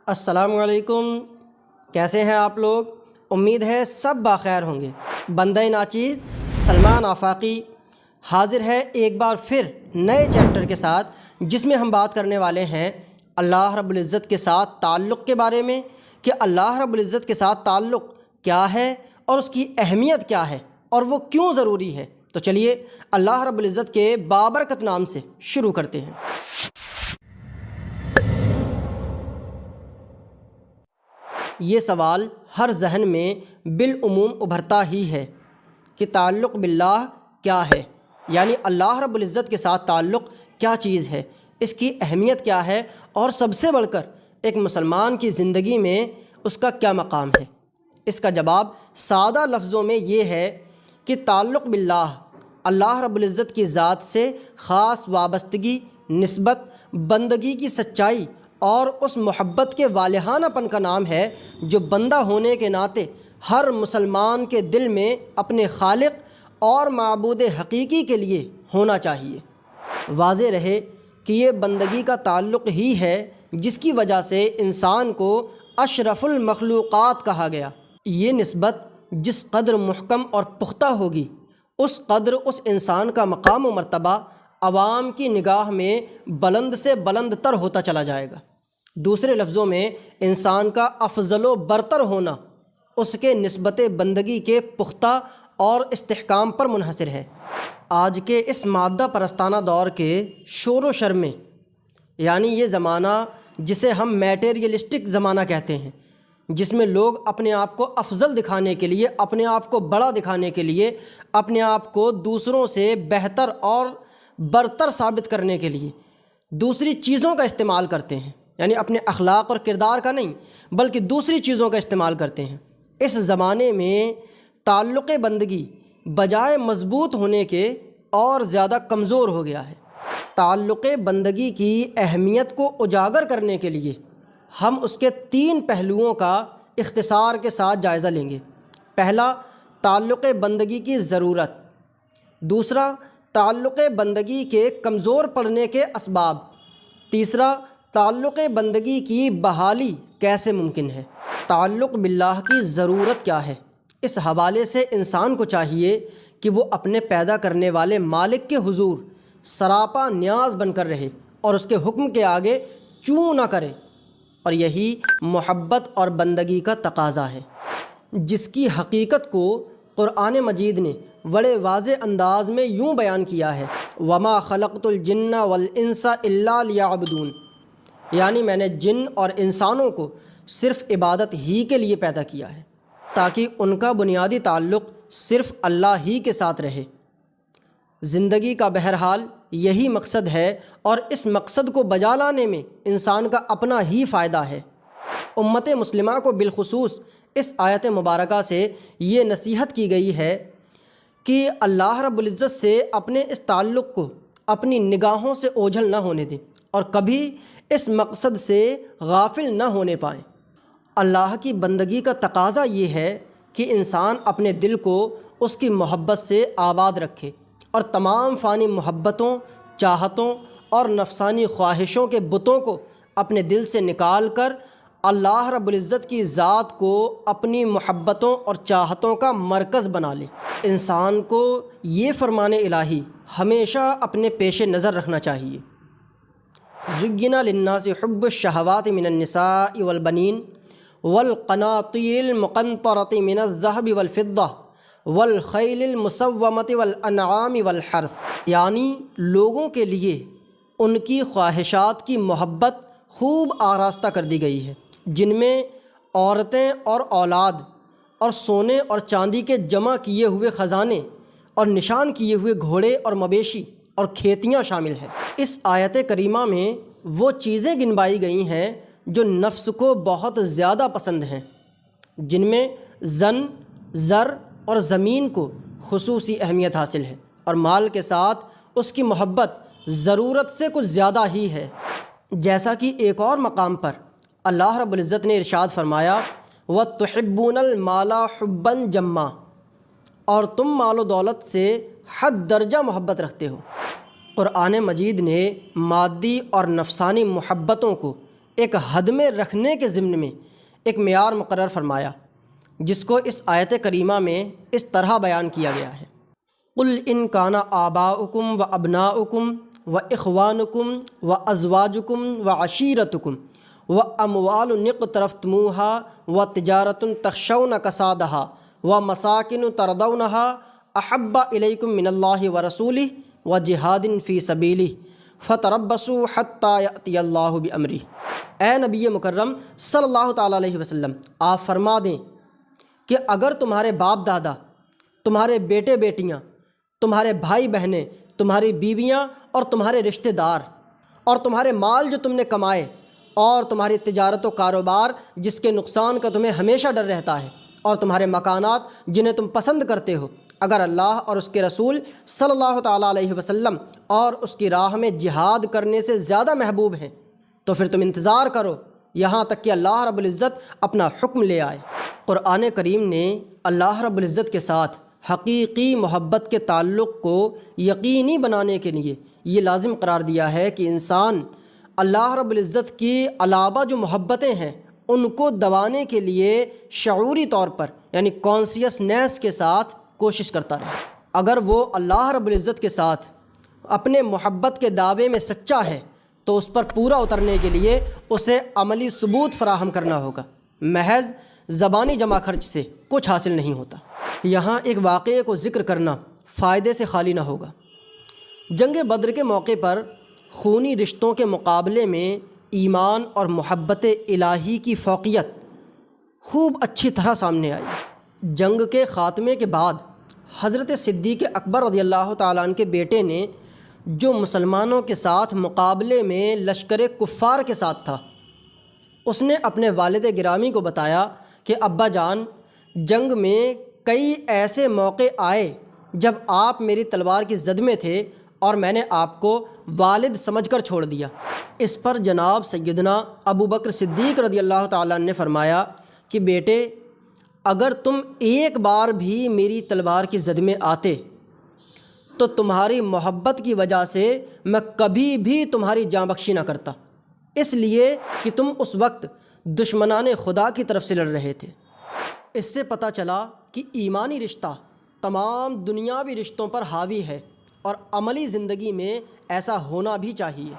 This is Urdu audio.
السلام علیکم، کیسے ہیں آپ لوگ؟ امید ہے سب بخیر ہوں گے۔ بندہ ناچیز سلمان آفاقی حاضر ہے ایک بار پھر نئے چیپٹر کے ساتھ، جس میں ہم بات کرنے والے ہیں اللہ رب العزت کے ساتھ تعلق کے بارے میں، کہ اللہ رب العزت کے ساتھ تعلق کیا ہے اور اس کی اہمیت کیا ہے اور وہ کیوں ضروری ہے۔ تو چلیے اللہ رب العزت کے بابرکت نام سے شروع کرتے ہیں۔ یہ سوال ہر ذہن میں بالعموم ابھرتا ہی ہے کہ تعلق باللہ کیا ہے، یعنی اللہ رب العزت کے ساتھ تعلق کیا چیز ہے، اس کی اہمیت کیا ہے، اور سب سے بڑھ کر ایک مسلمان کی زندگی میں اس کا کیا مقام ہے۔ اس کا جواب سادہ لفظوں میں یہ ہے کہ تعلق باللہ اللہ رب العزت کی ذات سے خاص وابستگی، نسبت، بندگی کی سچائی اور اس محبت کے والہانہ پن کا نام ہے جو بندہ ہونے کے ناطے ہر مسلمان کے دل میں اپنے خالق اور معبود حقیقی کے لیے ہونا چاہیے۔ واضح رہے کہ یہ بندگی کا تعلق ہی ہے جس کی وجہ سے انسان کو اشرف المخلوقات کہا گیا۔ یہ نسبت جس قدر محکم اور پختہ ہوگی، اس قدر اس انسان کا مقام و مرتبہ عوام کی نگاہ میں بلند سے بلند تر ہوتا چلا جائے گا۔ دوسرے لفظوں میں انسان کا افضل و برتر ہونا اس کے نسبت بندگی کے پختہ اور استحکام پر منحصر ہے۔ آج کے اس مادہ پرستانہ دور کے شور و شر میں، یعنی یہ زمانہ جسے ہم میٹیریلسٹک زمانہ کہتے ہیں، جس میں لوگ اپنے آپ کو افضل دکھانے کے لیے، اپنے آپ کو بڑا دکھانے کے لیے، اپنے آپ کو دوسروں سے بہتر اور برتر ثابت کرنے کے لیے دوسری چیزوں کا استعمال کرتے ہیں، یعنی اپنے اخلاق اور کردار کا نہیں بلکہ دوسری چیزوں کا استعمال کرتے ہیں۔ اس زمانے میں تعلق بندگی بجائے مضبوط ہونے کے اور زیادہ کمزور ہو گیا ہے۔ تعلق بندگی کی اہمیت کو اجاگر کرنے کے لیے ہم اس کے 3 پہلوؤں کا اختصار کے ساتھ جائزہ لیں گے۔ پہلا، تعلق بندگی کی ضرورت۔ دوسرا، تعلق بندگی کے کمزور پڑنے کے اسباب۔ تیسرا، تعلق بندگی کی بحالی کیسے ممکن ہے۔ تعلق باللہ کی ضرورت کیا ہے؟ اس حوالے سے انسان کو چاہیے کہ وہ اپنے پیدا کرنے والے مالک کے حضور سراپا نیاز بن کر رہے اور اس کے حکم کے آگے چوں نہ کرے، اور یہی محبت اور بندگی کا تقاضا ہے، جس کی حقیقت کو قرآن مجید نے بڑے واضح انداز میں یوں بیان کیا ہے: وَمَا خَلَقْتُ الْجِنَّ وَالْإِنسَ إِلَّا لِيَعْبُدُونَ، یعنی میں نے جن اور انسانوں کو صرف عبادت ہی کے لیے پیدا کیا ہے، تاکہ ان کا بنیادی تعلق صرف اللہ ہی کے ساتھ رہے۔ زندگی کا بہرحال یہی مقصد ہے، اور اس مقصد کو بجا لانے میں انسان کا اپنا ہی فائدہ ہے۔ امت مسلمہ کو بالخصوص اس آیت مبارکہ سے یہ نصیحت کی گئی ہے کہ اللہ رب العزت سے اپنے اس تعلق کو اپنی نگاہوں سے اوجھل نہ ہونے دیں اور کبھی اس مقصد سے غافل نہ ہونے پائیں۔ اللہ کی بندگی کا تقاضا یہ ہے کہ انسان اپنے دل کو اس کی محبت سے آباد رکھے اور تمام فانی محبتوں، چاہتوں اور نفسانی خواہشوں کے بتوں کو اپنے دل سے نکال کر اللہ رب العزت کی ذات کو اپنی محبتوں اور چاہتوں کا مرکز بنا لے۔ انسان کو یہ فرمان الہی ہمیشہ اپنے پیش نظر رکھنا چاہیے: زُيِّنَ لِلنَّاسِ حُبُّ الشَّهَوَاتِ مِنَ النِّسَاءِ وَالْبَنِينَ وَالْقَنَاطِيرِ الْمُقَنطَرَةِ مِنَ الذَّهَبِ وَالْفِضَّةِ وَالْخَيْلِ الْمُسَوَّمَةِ وَالْأَنْعَامِ وَالْحَرْثِ، یعنی لوگوں کے لیے ان کی خواہشات کی محبت خوب آراستہ کر دی گئی ہے، جن میں عورتیں اور اولاد اور سونے اور چاندی کے جمع کیے ہوئے خزانے اور نشان کیے ہوئے گھوڑے اور مویشی اور کھیتیاں شامل ہیں۔ اس آیت کریمہ میں وہ چیزیں گنوائی گئی ہیں جو نفس کو بہت زیادہ پسند ہیں، جن میں زن، زر اور زمین کو خصوصی اہمیت حاصل ہے، اور مال کے ساتھ اس کی محبت ضرورت سے کچھ زیادہ ہی ہے۔ جیسا کہ ایک اور مقام پر اللہ رب العزت نے ارشاد فرمایا: وَتُحِبُّونَ الْمَالَ حُبًّا جَمًّا، اور تم مال و دولت سے حد درجہ محبت رکھتے ہو۔ قرآن مجید نے مادی اور نفسانی محبتوں کو ایک حد میں رکھنے کے ضمن میں ایک معیار مقرر فرمایا، جس کو اس آیت کریمہ میں اس طرح بیان کیا گیا ہے: قل ان کان آباؤکم و ابناؤکم و اخوانکم و ازواجکم و عشیرتکم و اموال اقترفتموها و تجارت تخشون کسادها و مساکن ترضونها احب الیکم من اللہ و رسولہ و جہاد فی سبیلہ فتربصوا حتی یأتی اللہ بامرہ۔ اے نبی مکرم صلی اللہ تعالیٰ علیہ وسلم، آپ فرما دیں کہ اگر تمہارے باپ دادا، تمہارے بیٹے بیٹیاں، تمہارے بھائی بہنیں، تمہاری بیویاں اور تمہارے رشتہ دار، اور تمہارے مال جو تم نے کمائے، اور تمہاری تجارت و کاروبار جس کے نقصان کا تمہیں ہمیشہ ڈر رہتا ہے، اور تمہارے مکانات جنہیں تم پسند کرتے ہو، اگر اللہ اور اس کے رسول صلی اللہ تعالیٰ علیہ وسلم اور اس کی راہ میں جہاد کرنے سے زیادہ محبوب ہیں، تو پھر تم انتظار کرو یہاں تک کہ اللہ رب العزت اپنا حکم لے آئے۔ قرآن کریم نے اللہ رب العزت کے ساتھ حقیقی محبت کے تعلق کو یقینی بنانے کے لیے یہ لازم قرار دیا ہے کہ انسان اللہ رب العزت کی علاوہ جو محبتیں ہیں ان کو دبانے کے لیے شعوری طور پر یعنی کانسیسنیس کے ساتھ کوشش کرتا رہے۔ اگر وہ اللہ رب العزت کے ساتھ اپنے محبت کے دعوے میں سچا ہے تو اس پر پورا اترنے کے لیے اسے عملی ثبوت فراہم کرنا ہوگا، محض زبانی جمع خرچ سے کچھ حاصل نہیں ہوتا۔ یہاں ایک واقعے کو ذکر کرنا فائدے سے خالی نہ ہوگا۔ جنگ بدر کے موقع پر خونی رشتوں کے مقابلے میں ایمان اور محبت الہی کی فوقیت خوب اچھی طرح سامنے آئی۔ جنگ کے خاتمے کے بعد حضرت صدیق اکبر رضی اللہ تعالیٰ عنہ کے بیٹے نے، جو مسلمانوں کے ساتھ مقابلے میں لشکر کفار کے ساتھ تھا، اس نے اپنے والد گرامی کو بتایا کہ ابا جان، جنگ میں کئی ایسے موقع آئے جب آپ میری تلوار کی زد میں تھے اور میں نے آپ کو والد سمجھ کر چھوڑ دیا۔ اس پر جناب سیدنا ابو بکر صدیق رضی اللہ تعالیٰ عنہ نے فرمایا کہ بیٹے، اگر تم ایک بار بھی میری تلوار کی زد میں آتے تو تمہاری محبت کی وجہ سے میں کبھی بھی تمہاری جاں بخشی نہ کرتا، اس لیے کہ تم اس وقت دشمنان خدا کی طرف سے لڑ رہے تھے۔ اس سے پتہ چلا کہ ایمانی رشتہ تمام دنیاوی رشتوں پر حاوی ہے اور عملی زندگی میں ایسا ہونا بھی چاہیے۔